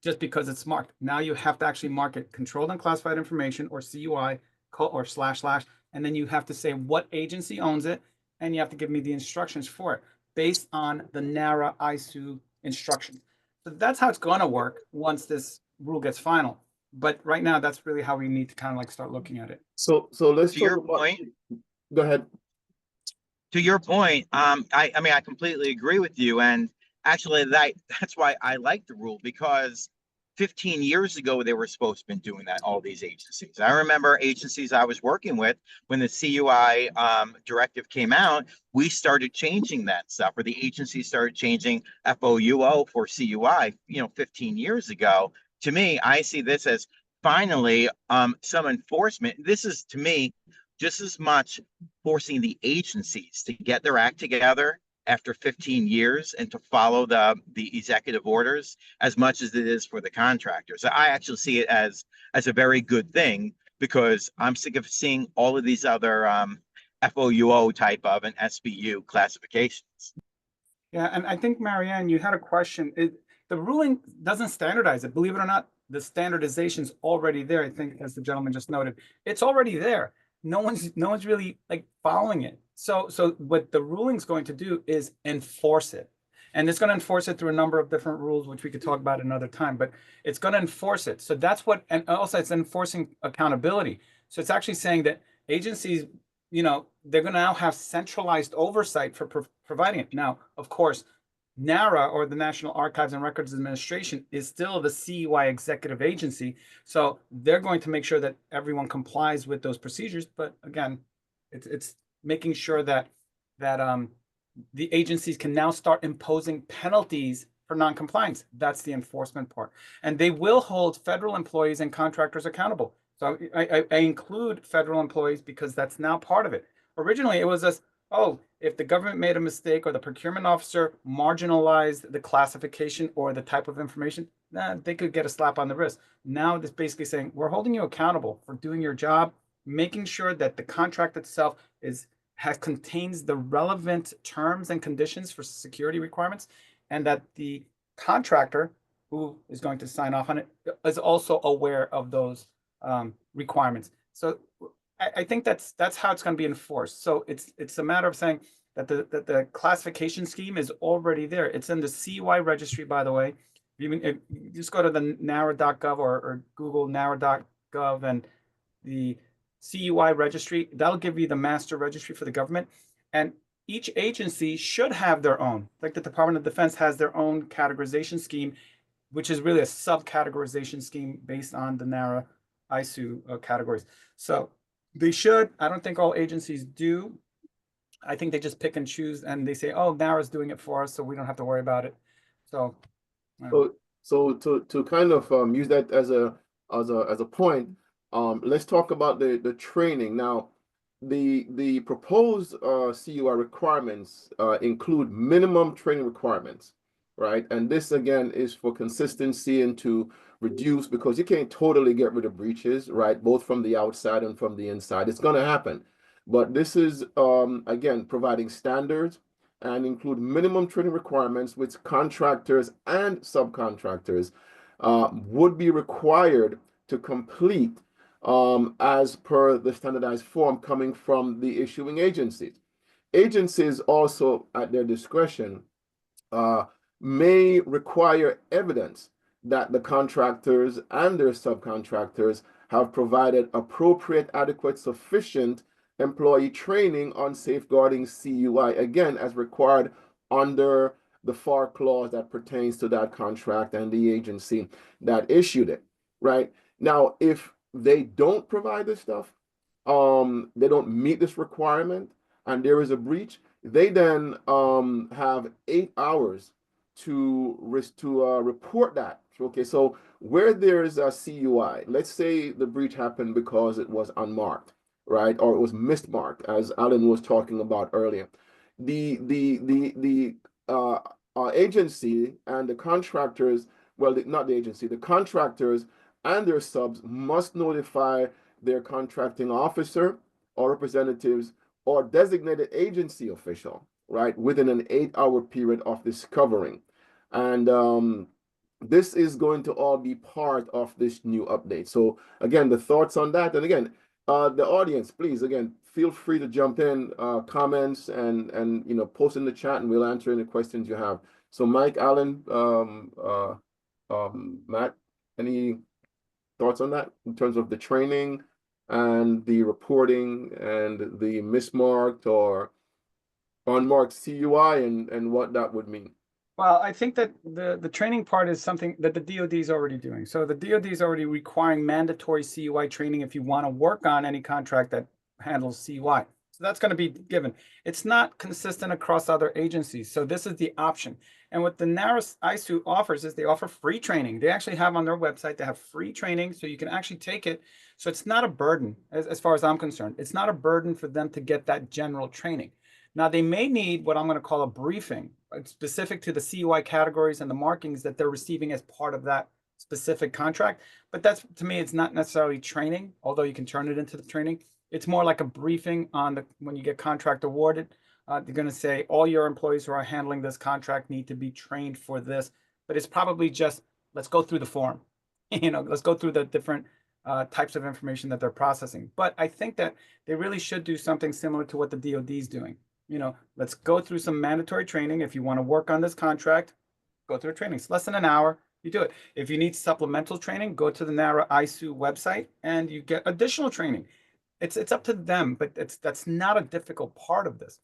just because it's marked. Now you have to actually mark it controlled unclassified information, or CUI, or // and then you have to say what agency owns it, and you have to give me the instructions for it based on the NARA ISU instructions. So that's how it's going to work once this rule gets final. But right now, that's really how we need to kind of like start looking at it. So let's To your talk about. point, Go ahead. to your point, I mean, I completely agree with you. And actually, that's why I like the rule, because 15 years ago, they were supposed to have been doing that, all these agencies. I remember agencies I was working with when the CUI directive came out, we started changing that stuff, or the agency started changing FOUO for CUI, 15 years ago. To me, I see this as finally, some enforcement. This is, to me, just as much forcing the agencies to get their act together after 15 years and to follow the executive orders as much as it is for the contractors. I actually see it as a very good thing, because I'm sick of seeing all of these other FOUO type of and SBU classifications. Yeah, and I think, Marianne, you had a question. The ruling doesn't standardize it. Believe it or not, the standardization's already there. I think, as the gentleman just noted, it's already there. No one's really like following it. So what the ruling's going to do is enforce it. And it's going to enforce it through a number of different rules, which we could talk about another time, but it's going to enforce it. So that's what, and also it's enforcing accountability. So it's actually saying that agencies, you know, they're going to now have centralized oversight for providing it. Now, of course, NARA, or the National Archives and Records Administration, is still the CUI executive agency. So they're going to make sure that everyone complies with those procedures. But again, it's making sure that the agencies can now start imposing penalties for noncompliance. That's the enforcement part. And they will hold federal employees and contractors accountable. So I include federal employees because that's now part of it. Originally, it was just, oh, if the government made a mistake or the procurement officer marginalized the classification or the type of information, they could get a slap on the wrist. Now it's basically saying, we're holding you accountable for doing your job, making sure that the contract itself contains the relevant terms and conditions for security requirements, and that the contractor who is going to sign off on it is also aware of those requirements. So I think that's how it's going to be enforced. So it's a matter of saying that the classification scheme is already there. It's in the CUI registry, by the way. You just go to the NARA.gov or Google NARA.gov and the CUI registry. That'll give you the master registry for the government. And each agency should have their own. Like the Department of Defense has their own categorization scheme, which is really a sub-categorization scheme based on the NARA ISU categories. So they should. I don't think all agencies do. I think they just pick and choose, and they say, "Oh, NARA's doing it for us, so we don't have to worry about it." So to kind of use that as a point, let's talk about the training now. The proposed CUI requirements include minimum training requirements, right? And this again is for consistency and to reduce, because you can't totally get rid of breaches, right? Both from the outside and from the inside. It's going to happen. But this is, again, providing standards and include minimum training requirements, which contractors and subcontractors would be required to complete as per the standardized form coming from the issuing agencies. Agencies also, at their discretion, may require evidence that the contractors and their subcontractors have provided appropriate, adequate, sufficient employee training on safeguarding CUI, again, as required under the FAR clause that pertains to that contract and the agency that issued it, right? Now, if they don't provide this stuff, they don't meet this requirement, and there is a breach, they then have 8 hours to report that. Okay, so where there's a CUI, let's say the breach happened because it was unmarked, right, or it was mismarked, as Alan was talking about earlier. The agency and the contractors, well, not the agency, the contractors and their subs must notify their contracting officer or representatives or designated agency official, right, within an 8-hour period of discovering. And this is going to all be part of this new update. So again, the thoughts on that, and again, the audience, please, again, feel free to jump in, comments, and post in the chat, and we'll answer any questions you have. So Mike, Alan, Matt, any thoughts on that in terms of the training and the reporting and the mismarked or unmarked CUI and what that would mean? Well, I think that the training part is something that the DoD is already doing. So the DoD is already requiring mandatory CUI training if you want to work on any contract that handles CUI. So that's going to be given. It's not consistent across other agencies. So this is the option. And what the NARA ISU offers is they offer free training. They actually have on their website, they have free training, so you can actually take it. So it's not a burden, as far as I'm concerned. It's not a burden for them to get that general training. Now, they may need what I'm going to call a briefing, specific to the CUI categories and the markings that they're receiving as part of that specific contract. But that's, to me, it's not necessarily training, although you can turn it into the training. It's more like a briefing on the when you get contract awarded. They're going to say all your employees who are handling this contract need to be trained for this. But it's probably just, let's go through the form. Let's go through the different types of information that they're processing. But I think that they really should do something similar to what the DoD is doing. Let's go through some mandatory training. If you want to work on this contract, go through training. It's less than an hour. You do it. If you need supplemental training, go to the NARA ISU website and you get additional training. It's up to them, but that's not a difficult part of this.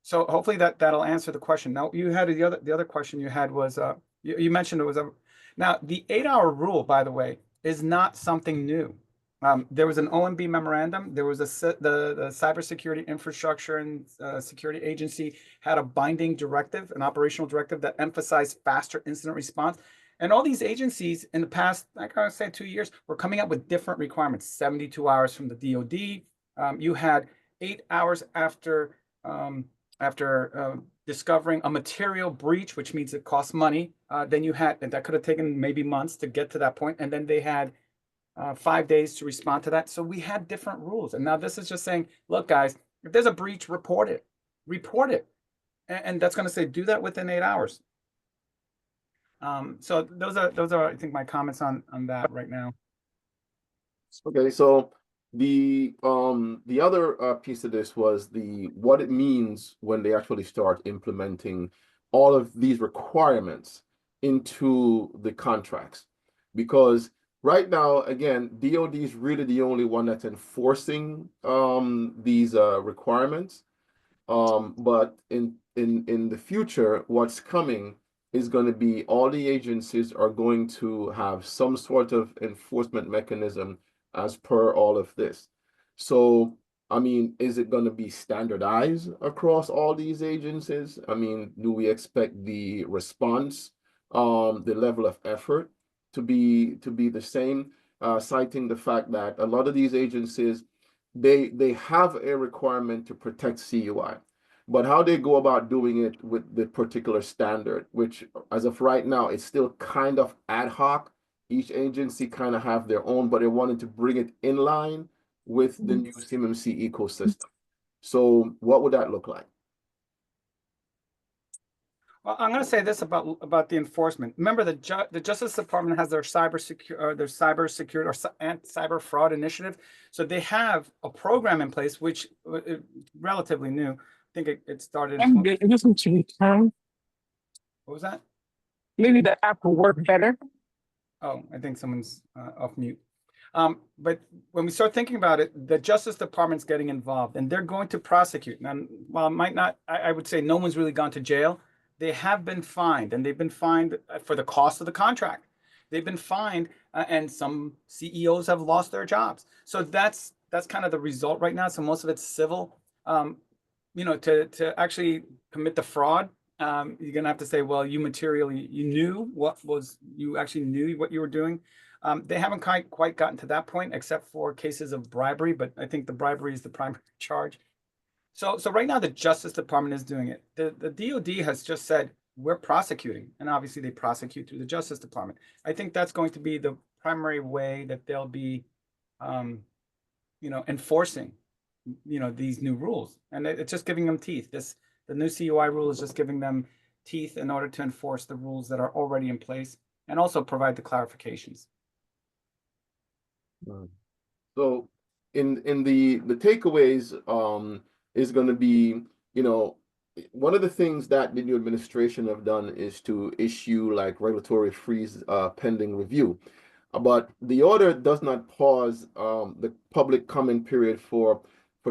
So hopefully that'll answer the question. Now you had the other question you had was you mentioned it was now the 8-hour rule, by the way, is not something new. There was an OMB memorandum. There was the Cybersecurity Infrastructure and Security Agency had a binding directive, an operational directive that emphasized faster incident response. And all these agencies in the past, I gotta say 2 years, were coming up with different requirements. 72 hours from the DoD. You had 8 hours after discovering a material breach, which means it costs money. Then you had, and that could have taken maybe months to get to that point. And then they had 5 days to respond to that. So we had different rules. And now this is just saying, look, guys, if there's a breach, report it. And that's going to say, do that within 8 hours. So those are, I think, my comments on that right now. Okay, so the other piece of this was what it means when they actually start implementing all of these requirements into the contracts, because right now, again, DoD is really the only one that's enforcing these requirements. But in the future, what's coming is going to be all the agencies are going to have some sort of enforcement mechanism as per all of this. So, I mean, is it going to be standardized across all these agencies? I mean, do we expect the response, the level of effort to be the same, citing the fact that a lot of these agencies, they have a requirement to protect CUI, but how they go about doing it with the particular standard, which as of right now, it's still kind of ad hoc. Each agency kind of have their own, but they wanted to bring it in line with the new CMMC ecosystem. So what would that look like? Well, I'm going to say this about the enforcement. Remember, the Justice Department has their cyber security or cyber fraud initiative. So they have a program in place, which is relatively new. I think it started. It doesn't to return. What was that? Maybe the app will work better. Oh, I think someone's off mute. But when we start thinking about it, the Justice Department's getting involved and they're going to prosecute. And while it might not, I would say no one's really gone to jail. They have been fined, and they've been fined for the cost of the contract. They've been fined, and some CEOs have lost their jobs. So that's kind of the result right now. So most of it's civil. To actually commit the fraud, you're gonna have to say, well, you knew what you were doing. They haven't quite gotten to that point, except for cases of bribery, but I think the bribery is the primary charge. So right now the Justice Department is doing it. The DoD has just said we're prosecuting, and obviously they prosecute through the Justice Department. I think that's going to be the primary way that they'll be, enforcing, these new rules, and it's just giving them teeth. The new CUI rule is just giving them teeth in order to enforce the rules that are already in place, and also provide the clarifications. So in the takeaways is going to be, one of the things that the new administration have done is to issue like regulatory freeze pending review. But the order does not pause the public comment period for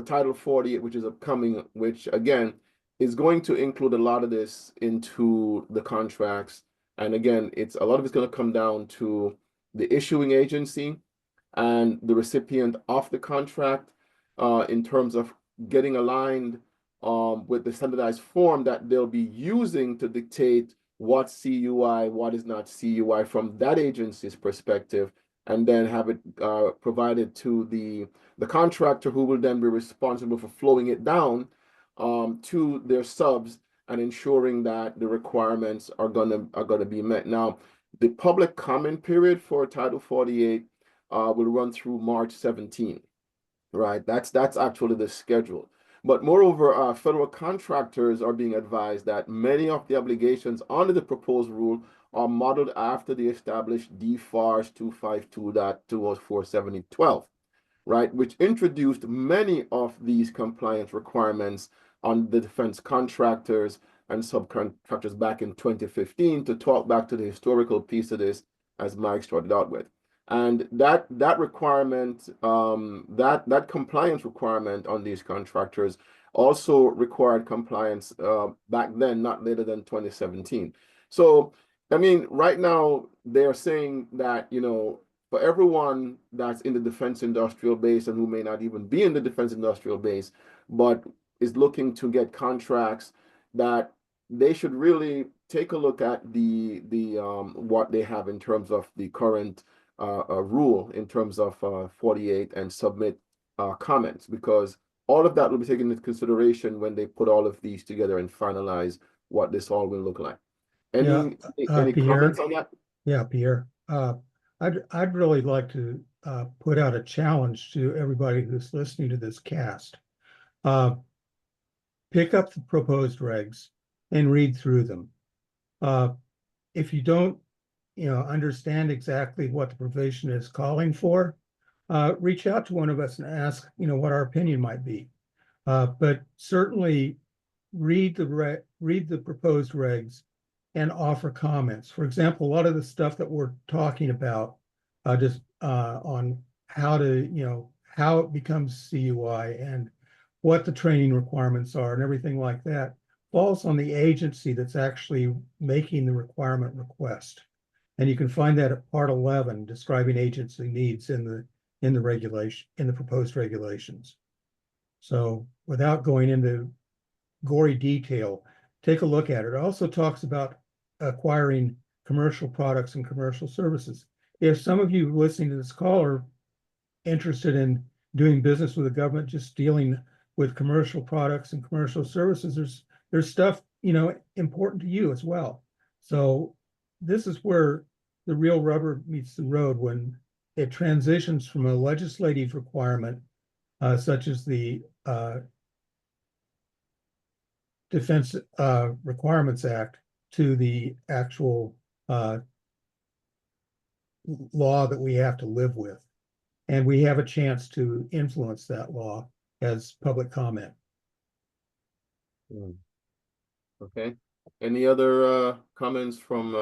Title 48, which is upcoming, which again is going to include a lot of this into the contracts. And again, a lot of it's going to come down to the issuing agency and the recipient of the contract in terms of getting aligned with the standardized form that they'll be using to dictate what CUI, what is not CUI from that agency's perspective, and then have it provided to the contractor, who will then be responsible for flowing it down to their subs and ensuring that the requirements are gonna be met. Now, the public comment period for Title 48 will run through March 17, right? That's actually the schedule. But moreover, federal contractors are being advised that many of the obligations under the proposed rule are modeled after the established DFARS 252.2047012, right, which introduced many of these compliance requirements on the defense contractors and subcontractors back in 2015, to talk back to the historical piece of this, as Mike started out with. And that requirement, that compliance requirement on these contractors also required compliance back then, not later than 2017. So, I mean, right now they're saying that, you know, for everyone that's in the defense industrial base and who may not even be in the defense industrial base, but is looking to get contracts, that they should really take a look at the what they have in terms of the current rule in terms of 48, and submit comments, because all of that will be taken into consideration when they put all of these together and finalize what this all will look like. Any Pierre? comments on that? Yeah, Pierre. I'd really like to put out a challenge to everybody who's listening to this cast. Pick up the proposed regs and read through them. If you don't, understand exactly what the provision is calling for, reach out to one of us and ask, what our opinion might be. But certainly read the proposed regs and offer comments. For example, a lot of the stuff that we're talking about, just on how to, how it becomes CUI and what the training requirements are and everything like that, falls on the agency that's actually making the requirement request. And you can find that at Part 11, describing agency needs in the regulation, in the proposed regulations. So without going into gory detail, take a look at it. It also talks about acquiring commercial products and commercial services. If some of you listening to this call are interested in doing business with the government, just dealing with commercial products and commercial services, there's stuff, important to you as well. So this is where the real rubber meets the road, when it transitions from a legislative requirement, such as the Defense Requirements Act, to the actual law that we have to live with. And we have a chance to influence that law as public comment. Okay. Any other comments from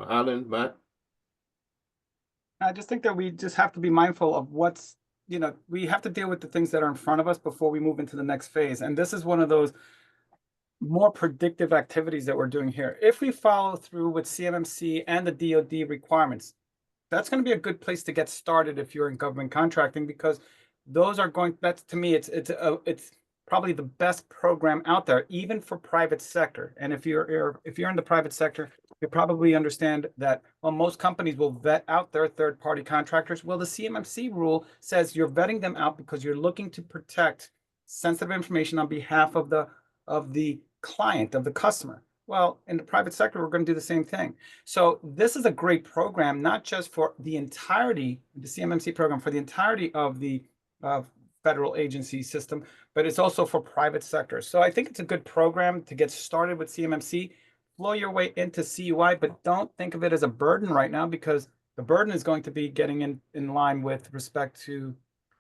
Alan, Matt? I just think that we just have to be mindful of what's, we have to deal with the things that are in front of us before we move into the next phase. And this is one of those more predictive activities that we're doing here. If we follow through with CMMC and the DoD requirements, that's going to be a good place to get started if you're in government contracting, because those are going, that's, to me, it's probably the best program out there, even for private sector. And if you're in the private sector, you probably understand that, well, most companies will vet out their third-party contractors. Well, the CMMC rule says you're vetting them out because you're looking to protect sensitive information on behalf of the client, of the customer. Well, in the private sector, we're going to do the same thing. So this is a great program, not just for the entirety, the CMMC program, for the entirety of the federal agency system, but it's also for private sector. So I think it's a good program to get started with CMMC. Flow your way into CUI, but don't think of it as a burden right now, because the burden is going to be getting in line with respect to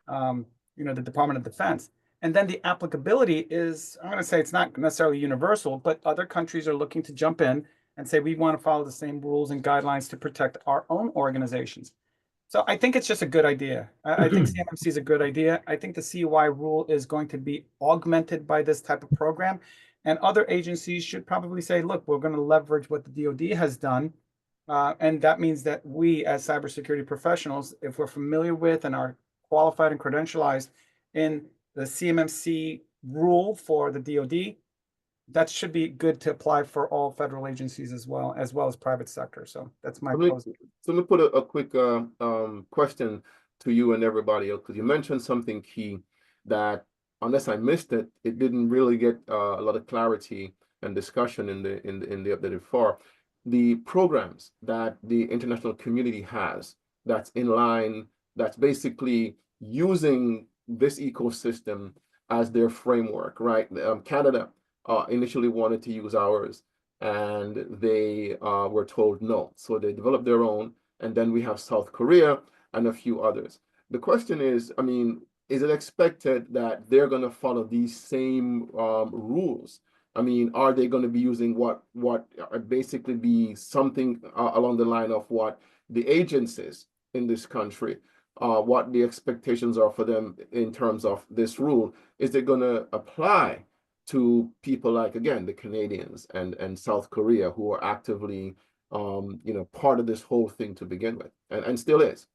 the Department of Defense. And then the applicability is, I'm going to say it's not necessarily universal, but other countries are looking to jump in and say, we want to follow the same rules and guidelines to protect our own organizations. So I think it's just a good idea. I think CMMC is a good idea. I think the CUI rule is going to be augmented by this type of program. And other agencies should probably say, look, we're going to leverage what the DoD has done. And that means that we, as cybersecurity professionals, if we're familiar with and are qualified and credentialized in the CMMC rule for the DoD, that should be good to apply for all federal agencies as well as private sector. So that's my Let pose. me, so let me put a quick question to you and everybody else, because you mentioned something key that, unless I missed it, it didn't really get a lot of clarity and discussion in the updated FAR. The programs that the international community has that's in line, that's basically using this ecosystem as their framework, right? Canada initially wanted to use ours, and they were told no. So they developed their own, and then we have South Korea and a few others. The question is, I mean, is it expected that they're going to follow these same rules? I mean, are they going to be using what basically be something along the line of what the agencies in this country, what the expectations are for them in terms of this rule? Is it going to apply to people like, again, the Canadians and South Korea, who are actively, part of this whole thing to begin with, and still is?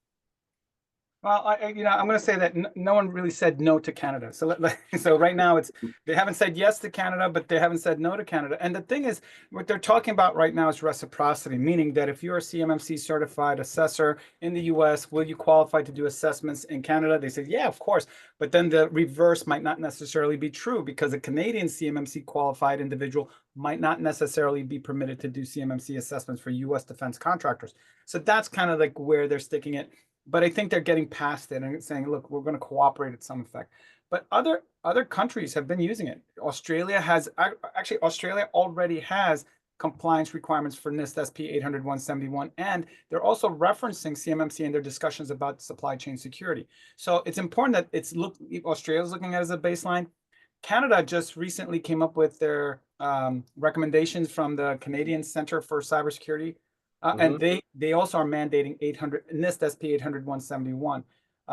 Well, I'm going to say that no one really said no to Canada. So so right now they haven't said yes to Canada, but they haven't said no to Canada. And the thing is, what they're talking about right now is reciprocity, meaning that if you're a CMMC certified assessor in the US, will you qualify to do assessments in Canada? They said, yeah, of course. But then the reverse might not necessarily be true, because a Canadian CMMC qualified individual might not necessarily be permitted to do CMMC assessments for US defense contractors. So that's kind of like where they're sticking it. But I think they're getting past it and saying, look, we're going to cooperate at some effect. But other countries have been using it. Australia already has compliance requirements for NIST SP 800-171, and they're also referencing CMMC in their discussions about supply chain security. So it's important that Australia's looking at it as a baseline. Canada just recently came up with their recommendations from the Canadian Center for Cybersecurity. And they also are mandating NIST SP 800-171.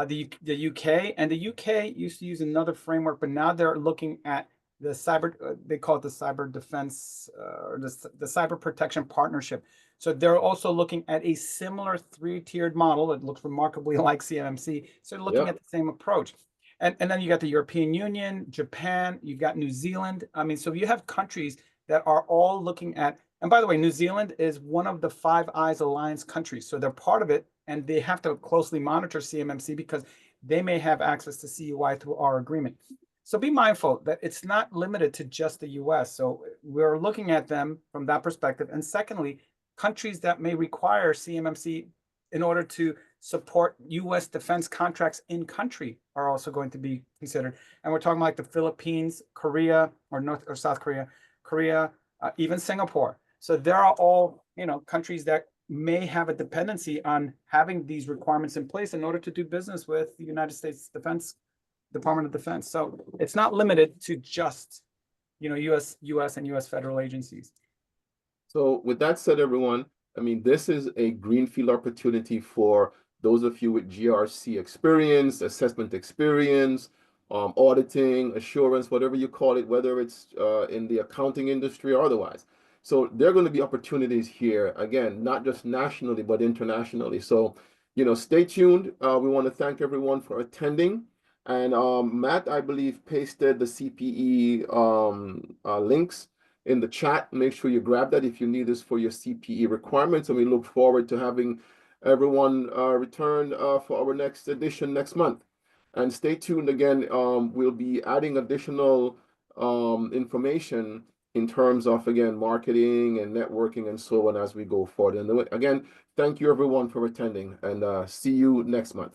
The UK used to use another framework, but now they're looking at the cyber. They call it the Cyber Defense or the Cyber Protection Partnership. So they're also looking at a similar 3-tiered model that looks remarkably like CMMC. So they're looking at the same approach. And then you got the European Union, Japan, you've got New Zealand. I mean, so you have countries that are all looking at. And by the way, New Zealand is one of the Five Eyes Alliance countries. So they're part of it, and they have to closely monitor CMMC because they may have access to CUI through our agreement. So be mindful that it's not limited to just the US. So we're looking at them from that perspective. And secondly, countries that may require CMMC in order to support US defense contracts in country are also going to be considered. And we're talking like the Philippines, Korea, or North or South Korea, even Singapore. So there are all, countries that may have a dependency on having these requirements in place in order to do business with the United States Department of Defense. So it's not limited to just, US and US federal agencies. So with that said, everyone, I mean, this is a greenfield opportunity for those of you with GRC experience, assessment experience, auditing, assurance, whatever you call it, whether it's in the accounting industry or otherwise. So there are going to be opportunities here, again, not just nationally, but internationally. So, stay tuned. We want to thank everyone for attending. And Matt, I believe, pasted the CPE links in the chat. Make sure you grab that if you need this for your CPE requirements. And we look forward to having everyone return for our next edition next month. And stay tuned again. We'll be adding additional information in terms of, again, marketing and networking and so on as we go forward. And again, thank you everyone for attending, and see you next month.